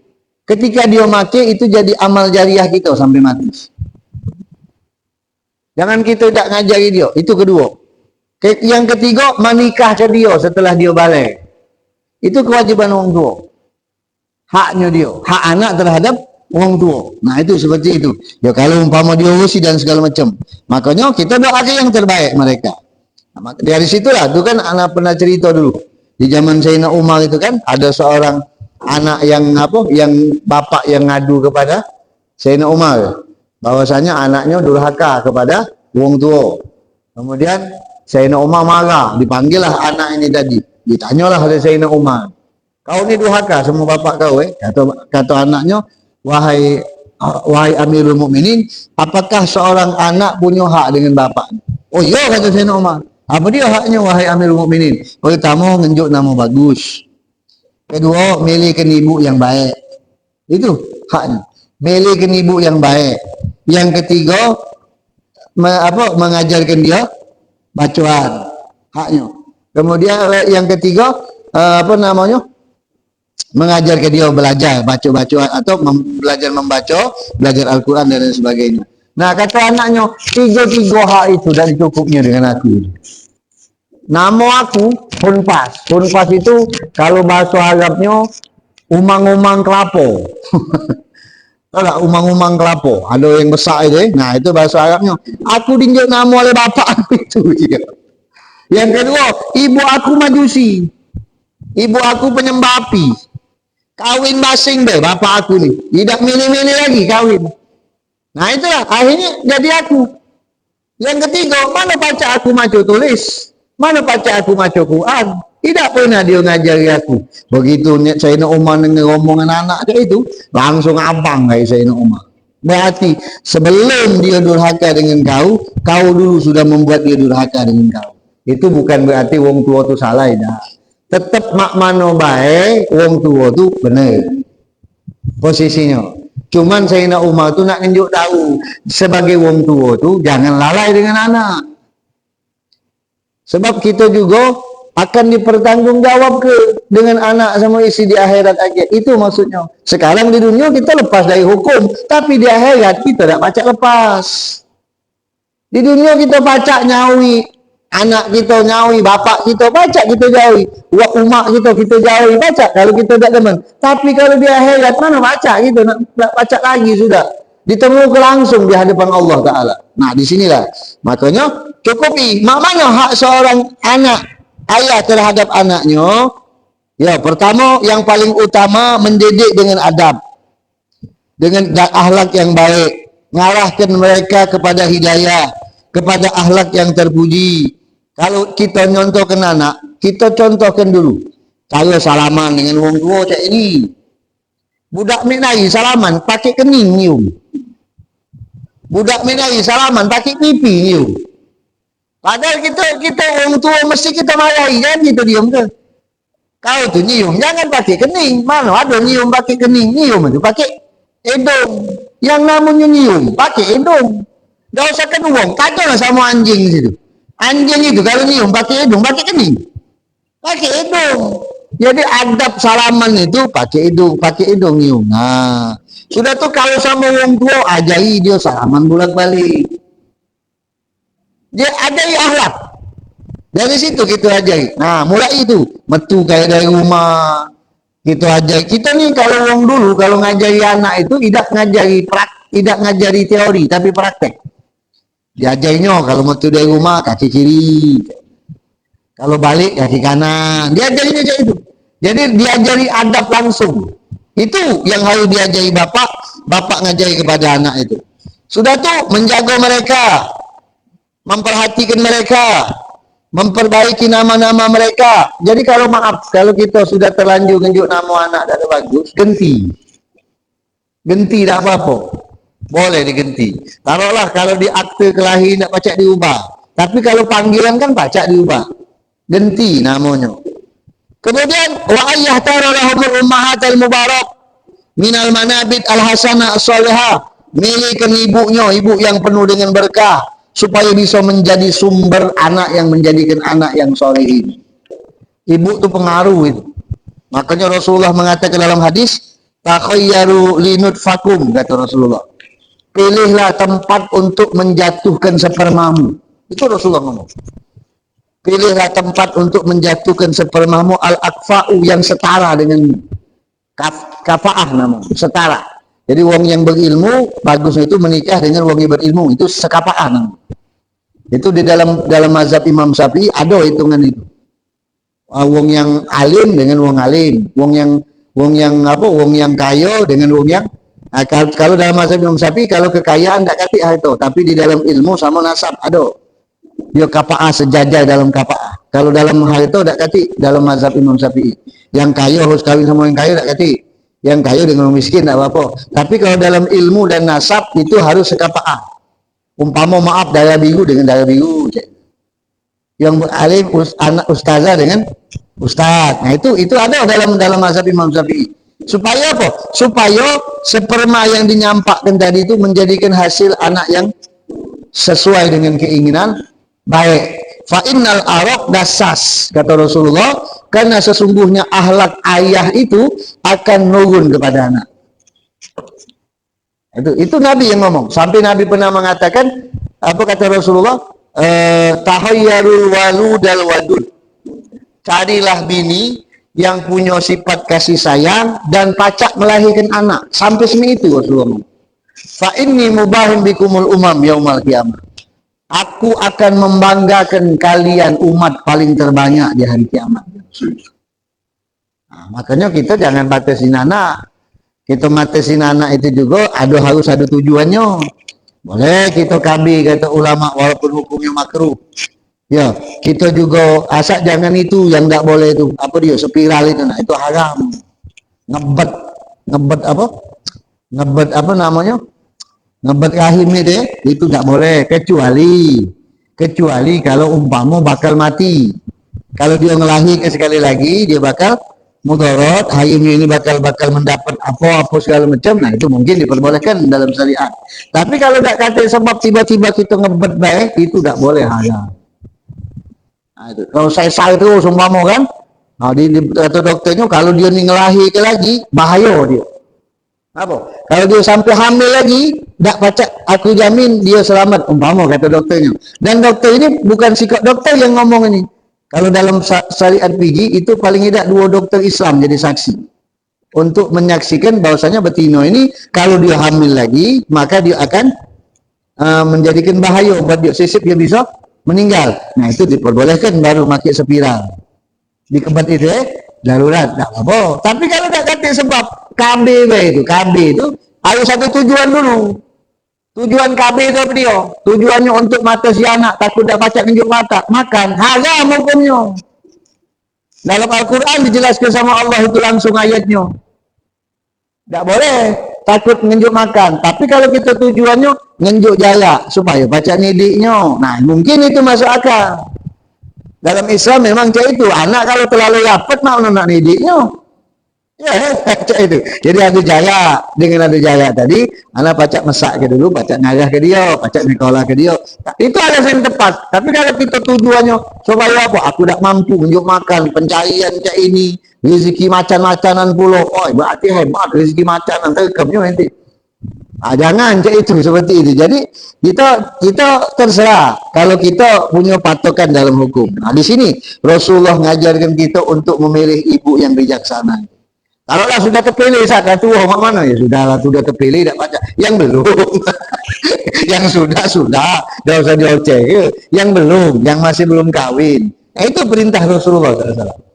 Ketika dia make itu jadi amal jariah kita sampai mati. Jangan kita tak ngajari dia. Itu kedua. Yang ketiga, menikah ke dia setelah dia balik. Itu kewajiban orang tua. Haknya dia. Hak anak terhadap orang tua. Nah itu seperti itu. Ya kalau umpama dia usi dan segala macam. Makanya kita doakan yang terbaik mereka. Nah, dari situlah. Itu kan anak pernah cerita dulu. Di zaman Sayyidina Umar itu kan ada seorang anak yang yang bapak yang ngadu kepada Sayyidina Umar. Bahwasanya anaknya durhaka kepada wong tua. Kemudian Sayyidina Umar marah, dipanggillah anak ini tadi. Ditanyalah oleh Sayyidina Umar, kau ni durhaka sama bapak kau kata anaknya, wahai Amirul Mukminin, apakah seorang anak punya hak dengan bapak? Oh iya kata Sayyidina Umar. Apa dia haknya wahai Amirul Mukminin? Pertama ngenjuk nama bagus. Kedua milihkan ibu yang baik. Itu haknya. Milihkan ibu yang baik. Yang ketiga mengajarkan dia bacaan. haknya. Kemudian yang ketiga apa namanya, mengajarkan dia belajar baca-baca atau belajar membaca, belajar Al-Quran dan lain sebagainya. Nah kata anaknya, tiga-tiga hak itu dan cukupnya dengan aku. Nama aku Hunpas. Hunpas itu kalau bahasa Arabnya umang-umang kelapo. Tahu tak umang-umang kelapo? Ada yang besar itu. Nah itu bahasa Arabnya. Aku dinjak nama oleh bapak aku itu. Yang kedua, ibu aku Majusi. Ibu aku penyembah api. Kawin basing deh bapak aku nih. Tidak milih-milih lagi kawin. Nah itulah akhirnya jadi aku. Yang ketiga, mana pacar aku maco tulis? Mana pacar aku maco Quran? Tidak pernah dia ngajari aku. Begitu Sayyidina Umar ngomong anak dia itu, langsung abang kayak Sayyidina Umar. Berarti sebelum dia durhaka dengan kau, kau dulu sudah membuat dia durhaka dengan kau. Itu bukan berarti wong tua itu salah ya. Tetap mak mano baik, wong tua itu benar posisinya. Cuman Sayyidina Umar itu nak nunjuk tahu sebagai wong tua itu jangan lalai dengan anak. Sebab kita juga akan dipertanggungjawab dengan anak sama istri di akhirat aja. Itu maksudnya. Sekarang di dunia kita lepas dari hukum, tapi di akhirat kita tidak pacak lepas. Di dunia kita pacak nyawi, anak kita nyawi, bapak kita pacak kita jauhi, umak kita jauhi pacak kalau kita tidak demen. Tapi kalau di akhirat mana pacak kita nak pacak lagi sudah. Ditemukan langsung di hadapan Allah Ta'ala. Nah disinilah makanya cukupi mana hak seorang anak ayah terhadap anaknya. Ya pertama yang paling utama mendidik dengan adab, dengan akhlak yang baik, mengarahkan mereka kepada hidayah, kepada akhlak yang terpuji. Kalau kita nyontohkan anak, kita contohkan dulu. Kalau salaman dengan wong tua cak ini, budak menai salaman pakai kening nyium. Budak menai salaman pakai pipi nyium. Padahal kita orang tua mesti kita marahi, jangan kita diam ke. Kau tu nyium, jangan pakai kening. Mana ada nyium pakai kening, nyium itu pakai hidung. Yang namanya nyium pakai hidung. Gak usah kenuang, kacau sama anjing situ. Anjing itu kalau nyium pakai hidung, pakai kening, pakai hidung. Jadi adab salaman itu pakai hidung nyium. Nah, sudah tuh kalau sama orang tua ajai dia salaman bolak-balik. Dia ajai akhlak. Dari situ kita ajai. Nah, mulai itu metu kayak dari rumah. Kita ajai. Kita nih kalau orang dulu kalau ngajari anak itu tidak ngajari teori tapi praktek. Diajainya kalau metu dari rumah kaki kiri. Kalau balik kaki kanan. Diajarinya kayak itu. Jadi diajari adab langsung. Itu yang harus diajari bapak ngajari kepada anak itu. Sudah tuh menjaga mereka, memperhatikan mereka, memperbaiki nama-nama mereka. Jadi kalau maaf, kalau kita sudah terlanjur nunjuk nama anak tak bagus, ganti tak apa-apa, boleh diganti. Taruhlah kalau di akte kelahiran tak pacak diubah, tapi kalau panggilan kan pacak diubah, ganti namanya. Kemudian wa ayah tara lahumul ummahatal mubarak minal manabit al-hasanah as-salihah, milihkan ibunya, ibu yang penuh dengan berkah supaya bisa menjadi sumber anak yang menjadikan anak yang solehin. Ibu itu pengaruh itu. Makanya Rasulullah mengatakan dalam hadis, takhayyaru linutfakum, kata Rasulullah. Pilihlah tempat untuk menjatuhkan spermamu. Itu Rasulullah ngomong. Pilihlah tempat untuk menjatuhkan spermamu al-akfa'u yang setara dengan kafaah namanya, setara. Jadi wong yang berilmu bagusnya itu menikah dengan wong yang berilmu, itu sekafaah namanya. Itu di dalam mazhab Imam Syafi'i ada hitungan itu. Wong yang alim dengan wong alim, wong yang kaya dengan wong yang kalau dalam mazhab Imam Syafi'i kalau kekayaan tidak kati itu, tapi di dalam ilmu sama nasab ada. Dia kafaah sejajar dalam kafaah. Kalau dalam hal itu tidak kati dalam mazhab Imam Syafi'i. Yang kaya harus kawin sama yang kaya tidak kati. Yang kaya dengan miskin tidak apa-apa. Tapi kalau dalam ilmu dan nasab itu harus sekafaah. Umpama maaf darah biru dengan darah biru. Yang alim anak ustazah dengan ustaz. Nah itu ada dalam mazhab Imam Syafi'i. Supaya apa? Supaya sperma yang dinyampakkan tadi itu menjadikan hasil anak yang sesuai dengan keinginan baik. Fa innal araq dasas, kata Rasulullah, karena sesungguhnya ahlak ayah itu akan nurun kepada anak. Itu Nabi yang ngomong. Sampai Nabi pernah mengatakan, apa kata Rasulullah? Tahayyarul waludal wadud. Carilah bini yang punya sifat kasih sayang dan pacak melahirkan anak. Sampai sini itu Rasulullah. Fa inni mubahin bikumul umam yaumal qiyamah. Aku akan membanggakan kalian umat paling terbanyak di hari kiamat. Nah, makanya kita jangan batasin anak. Kita batasin anak itu juga harus ada tujuannya. Boleh kita KB kata ulama walaupun hukumnya makruh. Ya, kita juga asal jangan itu yang tidak boleh itu. Apa dia spiral itu, nah itu haram. Ngebet apa? Ngebet apa namanya? Ngebet rahim itu tidak boleh, kecuali kalau umpama bakal mati. Kalau dia ngelahirkan sekali lagi dia bakal mudarat, rahimnya ini bakal mendapat apa segala macam. Nah itu mungkin diperbolehkan dalam syariat. Tapi kalau tidak kata sebab tiba-tiba kita ngebet baik itu tidak boleh haram. Nah, itu. Kalau saya terus umpama kan, nah, kata dokternya kalau dia ngelahirkan lagi bahaya dia. Apa? Kalau dia sampai hamil lagi, tak pacak, aku jamin dia selamat, umpama kata dokternya. Dan dokter ini bukan sikap dokter yang ngomong ini. Kalau dalam syariat fikih itu paling tidak 2 dokter Islam jadi saksi untuk menyaksikan bahwasanya betina ini kalau dia hamil lagi, maka dia akan menjadikan bahaya buat dia, sisip dia bisa meninggal. Nah itu diperbolehkan baru pakai spiral. Di kebat itu darurat, tak apa. Tapi kalau tak kata sebab KB itu harus satu tujuan dulu. Tujuan KB itu apa dia? Tujuannya untuk mata si anak, takut tak pacak tunjuk mata, makan, haram hukumnya. Dalam Al-Quran dijelaskan sama Allah itu langsung ayatnya. Tak boleh takut ngenjuk makan. Tapi kalau kita tujuannya ngenjuk jaya supaya baca nidiknya, nah mungkin itu masuk akal. Dalam Islam memang cak itu, anak kalau terlalu rapat mau nak nidiknya. Ya, cak itu. Jadi ada jaya, dengan ada jaya tadi, anak pacak masak ke dulu, pacak ngarah ke dia, pacak nikola ke dia. Itu alasan yang tepat. Tapi kalau kita tujuannya supaya apa? Aku tak mampu menjuk makan, pencarian cak ini, rezeki macan-macanan pulau. Oh, berarti hebat rezeki macanan, terkemnya nanti. Jangan cak itu seperti itu. Jadi kita terserah kalau kita punya patokan dalam hukum. Nah di sini Rasulullah mengajarkan kita untuk memilih ibu yang bijaksana. Kalau lah sudah terpilih saat tua mana ya sudahlah, sudah terpilih tidak baca. Yang belum, yang sudah tidak usah dioceh. Yang belum, yang masih belum kawin. Itu perintah Rasulullah SAW.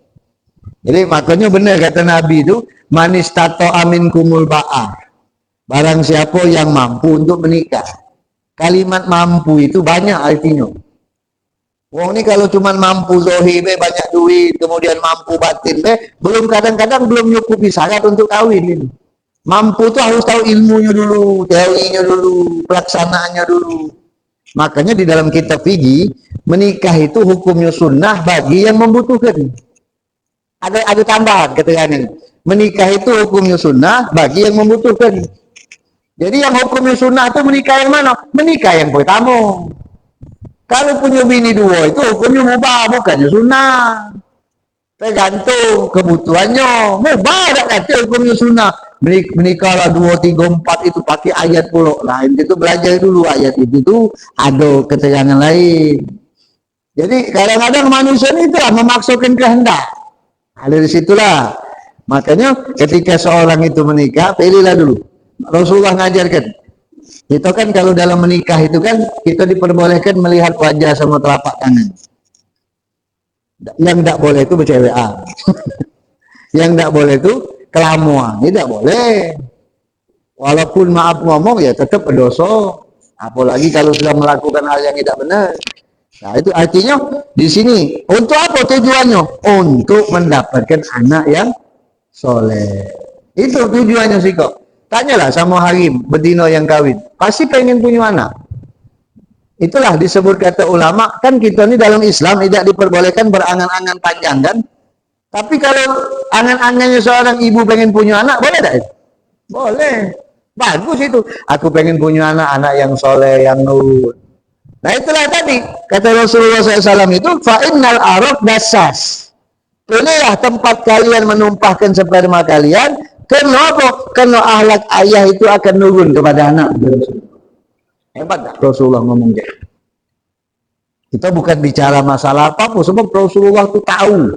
Jadi makanya benar kata Nabi itu manis tato amin kumul ba'ah. Barang siapa yang mampu untuk menikah. Kalimat mampu itu banyak artinya. Wong ini kalau cuma mampu zohir, banyak duit, kemudian mampu batin, belum kadang-kadang belum nyukupi syarat untuk kawin ini. Mampu itu harus tahu ilmunya dulu, teorinya dulu, pelaksanaannya dulu. Makanya di dalam kitab fikih, menikah itu hukumnya sunnah bagi yang membutuhkan. Ada tambahan keterangan ini. Menikah itu hukumnya sunnah bagi yang membutuhkan. Jadi yang hukumnya sunnah itu menikah yang mana? Menikah yang pertama. Kalau punya bini 2 itu hukumnya mubah, bukannya sunnah. Tergantung kebutuhannya. Mubah tak kata hukumnya sunnah. Menikahlah 2, 3, 4 itu pakai ayat pula. Lain itu belajar dulu ayat itu ada keterangan lain. Jadi kadang-kadang manusia itu memaksakan kehendak. Dari situlah. Makanya ketika seorang itu menikah, pilihlah dulu. Rasulullah ngajarkan. Itu kan kalau dalam menikah itu kan kita diperbolehkan melihat wajah sama telapak tangan. Yang tidak boleh itu bercewekan. Yang tidak boleh itu kelamuan. Tidak boleh. Walaupun maaf ngomong ya tetap berdosa. Apalagi kalau sudah melakukan hal yang tidak benar. Nah itu artinya di sini untuk apa tujuannya? Untuk mendapatkan anak yang soleh. Itu tujuannya sih kok. Tanyalah sama harim betina yang kawin, pasti pengen punya anak. Itulah disebut kata ulama, kan kita ini dalam Islam tidak diperbolehkan berangan-angan panjang kan. Tapi kalau angan-angannya seorang ibu pengen punya anak, boleh tak? Boleh. Bagus itu. Aku pengen punya anak yang soleh, yang nurut. Nah itulah tadi kata Rasulullah SAW itu fa'innal arab dasas. Inilah tempat kalian menumpahkan sperma kalian. Kenapa? Karena ahlak ayah itu akan turun kepada anak. Hebat tak Rasulullah ngomong gitu. Kita bukan bicara masalah apa-apa, sebab Rasulullah itu tahu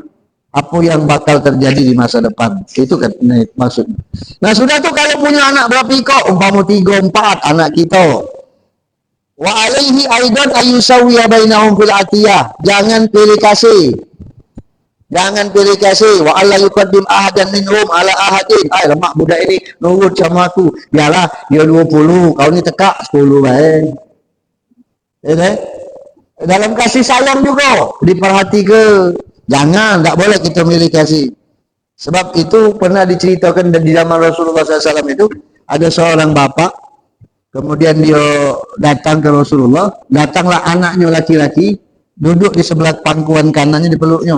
apa yang bakal terjadi di masa depan. Itu kan maksudnya. Nah sudah tuh kalau punya anak berapa kok? Umpama 3, 4 anak kita. Wa alaihi aidan ayusawiya bainahum fil atiyah. Jangan pilih kasih. Jangan pilih kasih. Wa alla yuqaddim ahadan minhum ala ahadin. Ai lemak budak ini nurut sama aku. Biarlah dia 20, kau ni tekak 10 baik. Ini dalam kasih sayang juga diperhatikan. Jangan, tak boleh kita milih kasih. Sebab itu pernah diceritakan di zaman Rasulullah SAW itu ada seorang bapak, kemudian dia datang ke Rasulullah, datanglah anaknya laki-laki, duduk di sebelah pangkuan kanannya di peluknya.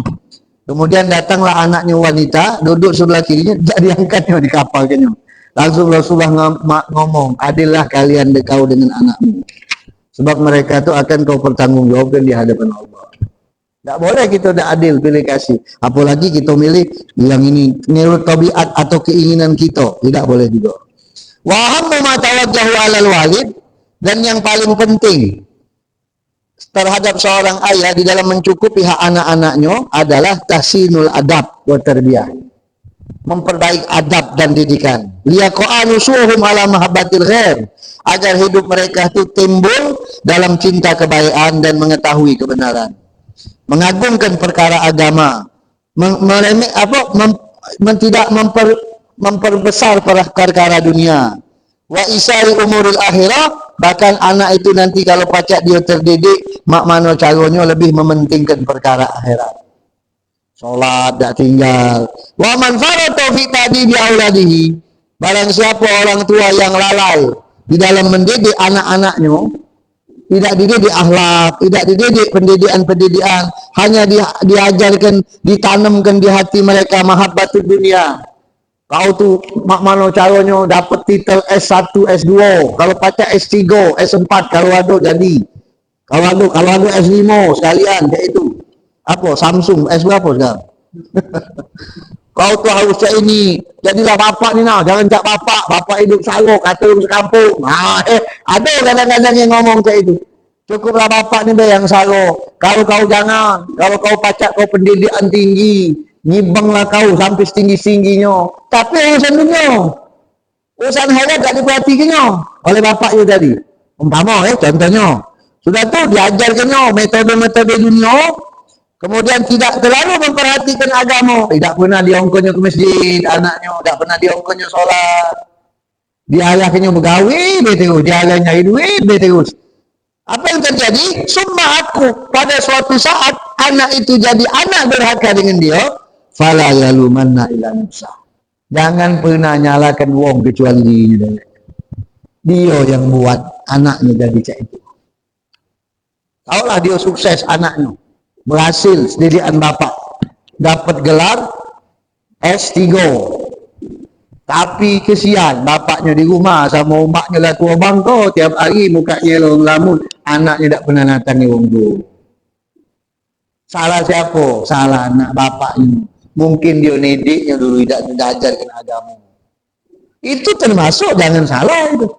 Kemudian datanglah anaknya wanita, duduk sebelah kirinya, jadi diangkatnya di kapalnya. Langsung Rasulullah ngomong, adillah kalian kau dengan anakmu. Sebab mereka itu akan kau pertanggungjawabkan di hadapan Allah. Tak boleh kita tak adil pilih kasih. Apalagi kita milih yang ini menurut tabiat atau keinginan kita. Tidak boleh juga. Wa hammu ma tawajjahu 'alal walid, dan yang paling penting terhadap seorang ayah di dalam mencukupi hak anak-anaknya adalah tahsinul adab wa tarbiyah. Memperbaik adab dan didikan. Liyaqa'anu suhum ala mahabbatil khair, agar hidup mereka itu timbul dalam cinta kebaikan dan mengetahui kebenaran. Mengagungkan perkara agama, tidak memperbesar perkara dunia. Wa isari umuril akhirah, bahkan anak itu nanti kalau pacak dia terdidik, mak mano caranya lebih mementingkan perkara akhirat. Salat tak tinggal. Wa man farata fi tadibi auladihi, barang siapa orang tua yang lalai di dalam mendidik anak-anaknya, tidak dididik akhlak, tidak dididik pendidikan, hanya diajarkan, ditanamkan di hati mereka mahabbatud dunia. Kau tuh mak mano caranya dapat titel S1, S2, kalau pacak S3, S4 kalau ada jadi. Kalau ada S5 sekalian kayak itu. Apa Samsung S berapa sekarang? Kau tuh harusnya ini, jadilah bapak ni nah, jangan cak bapak hidup salok, kata orang sekampung. Ada kadang-kadang yang ngomong kayak itu. Cukuplah bapak ni yang salok. Kalau kau jangan, kalau kau pacak kau pendidikan tinggi, nyibanglah kau sampai setinggi-tingginya. Tapi urusan dunia, urusan akhirat tak diperhatikannya oleh bapaknya tadi. Umpama contohnya, sudah tu diajarkannya metode-metode dunia, kemudian tidak terlalu memperhatikan agama, tidak pernah diongkonya ke masjid anaknya, tidak pernah diongkonya sholat, dialahkannya begawi, dialahnya duit, terus. Apa yang terjadi? Summa aku pada suatu saat anak itu jadi anak durhaka dengan dia, fala yalumanna ila nafsa. Jangan pernah nyalakan wong kecuali dirinya. Dia yang buat anaknya jadi cak itu. Taulah dia sukses anaknya, berhasil didikan bapak, dapat gelar S3, tapi kesian bapaknya di rumah sama umaknya lah tua bangko, tiap hari mukanya long lamun, anaknya tak pernah natangi wong tu. Salah siapa? Salah anak bapaknya. Mungkin dia nediknya dulu tidak diajarkan agama. Itu termasuk jangan salah itu.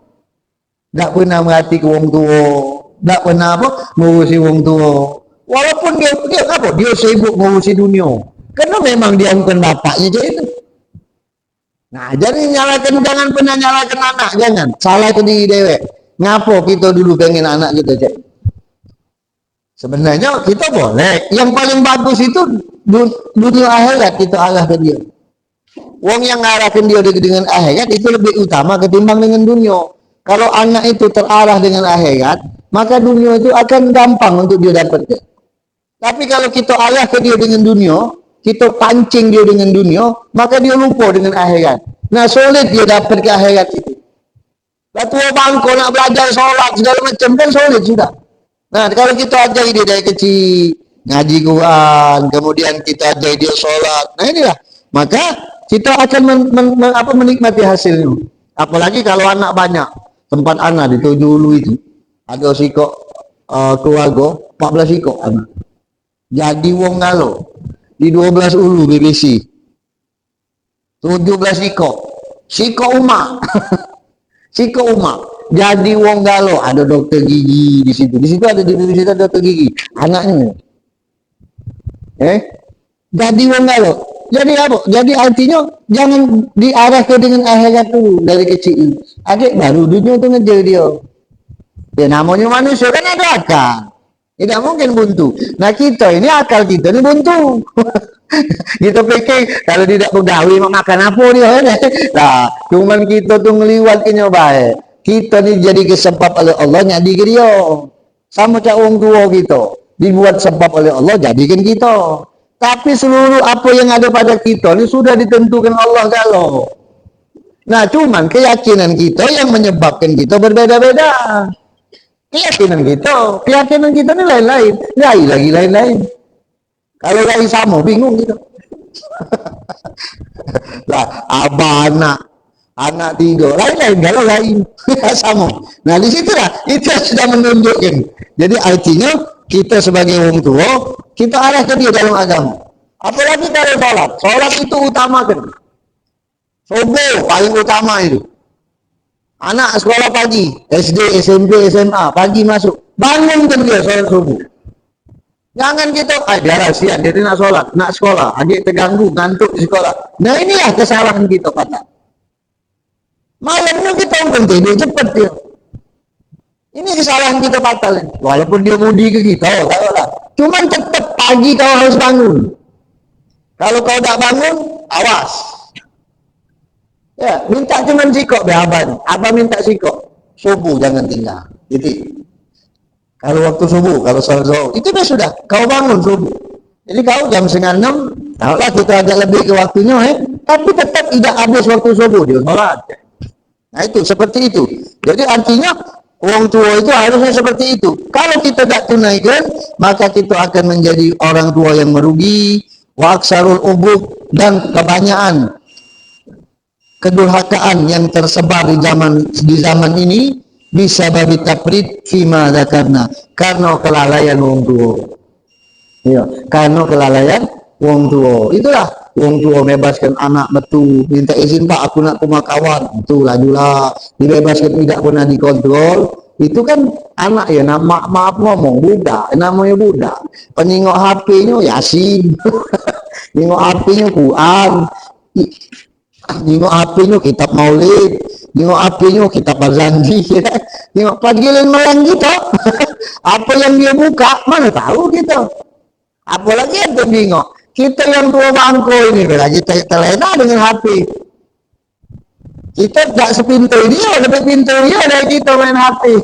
Tak pernah merhati ke wong tua, tak pernah ngurusi wong tua. Walaupun dia sibuk ngurusi dunia, karena memang dia bukan bapaknya je itu. Nah, jadi jangan pernah nyalakan anak, jangan. Salah ke diri dewek. Ngapo kita dulu pengen anak kita cek. Sebenarnya kita boleh. Yang paling bagus itu dunia akhirat kita arah ke dia. Wong yang arahkan dia dengan akhirat itu lebih utama ketimbang dengan dunia. Kalau anak itu terarah dengan akhirat, maka dunia itu akan gampang untuk dia dapatkan. Tapi kalau kita arah ke dia dengan dunia, kita pancing dia dengan dunia, maka dia lupa dengan akhirat. Nah, sulit dia dapat ke akhirat itu. Tua bangko nak belajar sholat segala macam kan sulit sudah. Nah, kalau kita ajari dia dari kecil ngaji Quran, kemudian kita ajari dia sholat, nah inilah, maka kita akan menikmati hasilnya. Apalagi kalau anak banyak, tempat anak di dulu itu ada sikok keluarga 14 ikok anak. Jadi wong ngalo di 12 ulu BBC 17 ikok siko umak siko umak jadi wong galo, ada dokter gigi di situ ada di BBC ada dokter gigi anaknya jadi wong galo. Jadi apa? Jadi artinya jangan diarahkan dengan akhirat dulu dari kecil. Adik baru dunia tuh ngejar dia. Ya namanya manusia kan ada akal. Tidak mungkin buntu. Nah kita ini akal kita ini buntu. Kita pikir kalau tidak pegawai makan apa dia. Nah, cuman kita tuh ngeliwat baik. Kita ini jadi kesebab oleh Allah nyadi ke dia. Sama cak wong tua kita. Dibuat sebab oleh Allah jadikan kita. Tapi seluruh apa yang ada pada kita ini sudah ditentukan Allah kalau. Nah, cuman keyakinan kita yang menyebabkan kita berbeda-beda. Keyakinan kita ini lain-lain. Lain-lain. Kalau lain sama, bingung gitu. Lah, abah anak 3, lain-lain, kalau lain sama. Nah, di situlah itu sudah menunjukkan. Jadi artinya kita sebagai orang tua, kita arahkan dia dalam agama. Apalagi kalau sholat itu utamakan. Subuh paling utama itu. Anak sekolah pagi, SD, SMP, SMA, pagi masuk, bangunkan dia sholat subuh. Jangan gitu, dia rahasia, dia nak sholat, nak sekolah, adik terganggu, ngantuk di sekolah. Nah inilah kesalahan kita kata. Malamnya kita udah tidur cepat dia. Ini kesalahan kita fatal. Walaupun dia mudi ke kita, cuman tetap pagi kau harus bangun. Kalau kau tak bangun, awas. Ya, minta cuman sikok behaban. Abang minta sikok. Subuh jangan tinggal. Itu. Kalau waktu subuh, kalau sholat zuhur, itu sudah. Kau bangun subuh. Jadi kau jam 5:30, tahulah kita agak lebih ke waktunya, tapi tetap tidak habis waktu subuh dia sholat. Nah itu seperti itu. Jadi artinya orang tua itu harusnya seperti itu. Kalau kita tidak tunaikan, maka kita akan menjadi orang tua yang merugi, waksarul ubuk, dan kebanyakan kedurhakaan yang tersebar di zaman ini bisa babi taprid fima dzakarna karena kelalaian wong tua. Ya, karena kelalaian wong tua. Itulah wong tua bebaskan anak betul, minta izin Pak aku nak kumakawan, itu lajulah dibebaskan tidak pernah dikontrol. Itu kan anak ya, maaf ngomong budak, namanya budak. Peningok HP-nya Yasin, nengok HP-nya Quran, nengok HP-nya kitab Maulid, nengok HP-nya kitab Al-Zandi, nengok pagilin melang gitu. Apa yang dia buka, mana tahu gitu. Apalagi yang nengok. Kita yang tua bangko ini, lagi terlena dengan HP. Kita tak sepintu dia, lebih pintu dia dari kita main HP.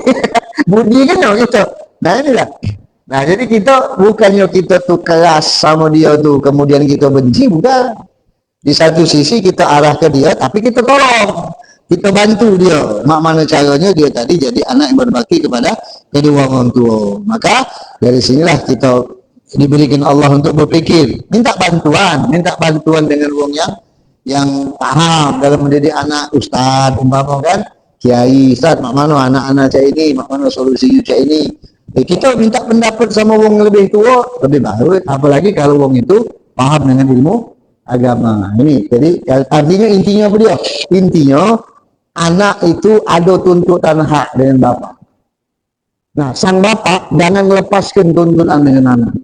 Budi kan gitu. Nah inilah. Nah jadi kita bukannya kita tuh keras sama dia tuh, kemudian kita benci, bukan. Di satu sisi kita arah ke dia, tapi kita tolong, kita bantu dia. Mana caranya dia tadi jadi anak yang berbakti kepada kedua orang tua. Maka dari sinilah kita diberikan Allah untuk berpikir, minta bantuan dengan wong yang paham dalam mendidik anak. Ustaz umpama kan kiai, Ustaz mak mana anak-anak saya ini, mak mana solusi saya ini. Kita minta pendapat sama wong lebih tua lebih baik, apalagi kalau wong itu paham dengan ilmu agama. Ini jadi artinya intinya apa dia? Intinya anak itu ada tuntutan hak dengan bapak. Nah sang bapak jangan melepaskan tuntutan dengan anak.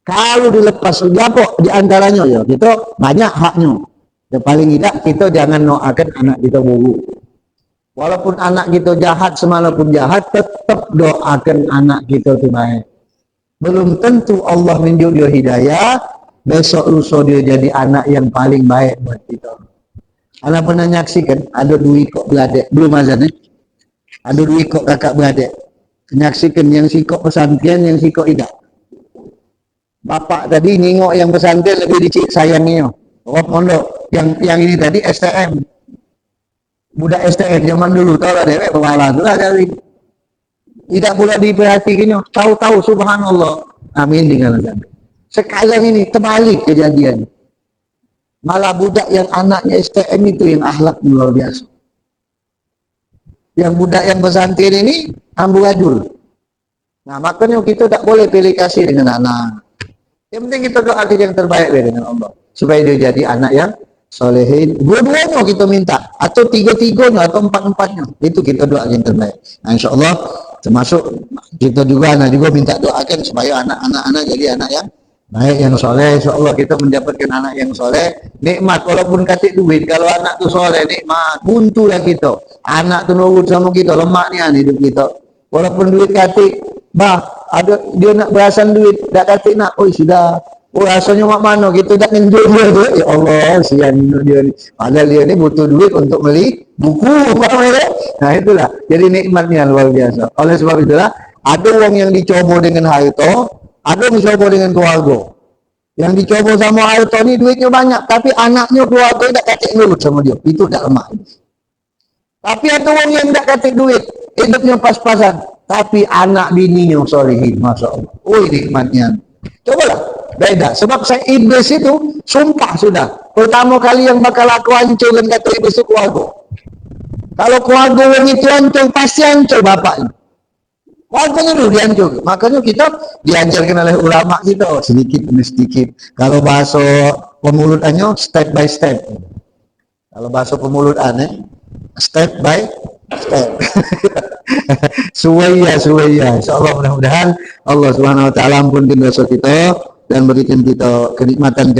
Kalau dilepas apa di antaranya ya kita banyak haknya. Yang paling tidak kita jangan doakan anak kita buruk. Walaupun anak kita jahat, semanapun jahat, tetap doakan anak kita itu baik. Belum tentu Allah menunjuk dia hidayah, besok lusa dia jadi anak yang paling baik buat kita. Anak pernah nyaksikan ada 2 ikok beradik, belum azan ada 2 ikok kakak beradik. Nyaksikan yang sikok pesantren, yang sikok tidak. Bapak tadi nengok yang pesantren lebih sayangnya. Oh pondok, yang ini tadi STM, budak STM zaman dulu, tahu lah dewek bawala tu lah dari tidak pula diperhatikannya, tahu-tahu subhanallah, amin dengan agama. Sekarang ini terbalik kejadian, malah budak yang anaknya STM itu yang akhlak luar biasa. Yang budak yang pesantren ini amburadul, Nah, makanya kita tak boleh pilih kasih dengan anak. Yang penting kita doakan yang terbaik dengan Allah. Supaya dia jadi anak yang solehin. Dua-duanya kita minta. Atau tiga-tiganya atau empat-empatnya. Itu kita doa yang terbaik. Nah, insya Allah termasuk kita juga anak juga minta doakan supaya anak-anak jadi anak yang baik, yang soleh. Insya Allah kita mendapatkan anak yang soleh. Nikmat walaupun katik duit. Kalau anak tu soleh nikmat. Buntulah kita. Anak tu nurut sama kita. Lemak ni hidup kita. Walaupun duit katik. Bah, ada dia nak berasan duit, dak katik nak, oh sudah. Oh rasanya mak mana kita dak ngenjuk dia tu. Ya Allah, sian dia ni. Padahal dia ni butuh duit untuk beli buku, faham ya? Nah, itulah. Jadi nikmatnya luar biasa. Oleh sebab itulah ada orang yang dicoba dengan harta, ada yang dicoba dengan keluarga. Yang dicoba sama harta ni duitnya banyak, tapi anaknya keluarga dak katik nurut sama dia. Itu dak lemah. Tapi ada orang yang dak katik duit, hidupnya pas-pasan. Tapi anak bininya solehin, Masya Allah. Oh nikmatnya. Cobalah, beda. Sebab saya iblis itu sumpah sudah. Pertama kali yang bakal aku hancurkan kata iblis itu keluarga. Kalau keluarga yang itu hancur, pasti hancur bapaknya. Keluarganya dulu dihancur. Makanya kita diajarkan oleh ulama kita, sedikit demi sedikit. Kalau bahasa pemulutannya, step by step. Kalau bahasa pemulutannya, step by step. Suwaya. Insyaallah mudah-mudahan Allah Subhanahu wa taala ampunkan dosa kita dan berikan kita kenikmatan,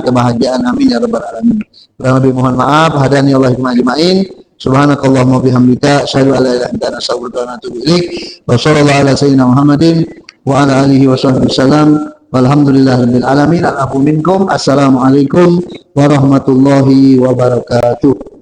kebahagiaan. Amin ya rabbal alamin. Kurang lebih mohon maaf. Hadani Allah ajmain. Subhanakallahumma bihamdika asyhadu an la ilaha illa anta astaghfiruka wa atubu ilaik. Wa sallallahu ala sayyidina Muhammadin wa ala alihi wa sahbihi wasallam. Walhamdulillahirabbil alamin. Alaikum minkum. Assalamualaikum warahmatullahi wabarakatuh.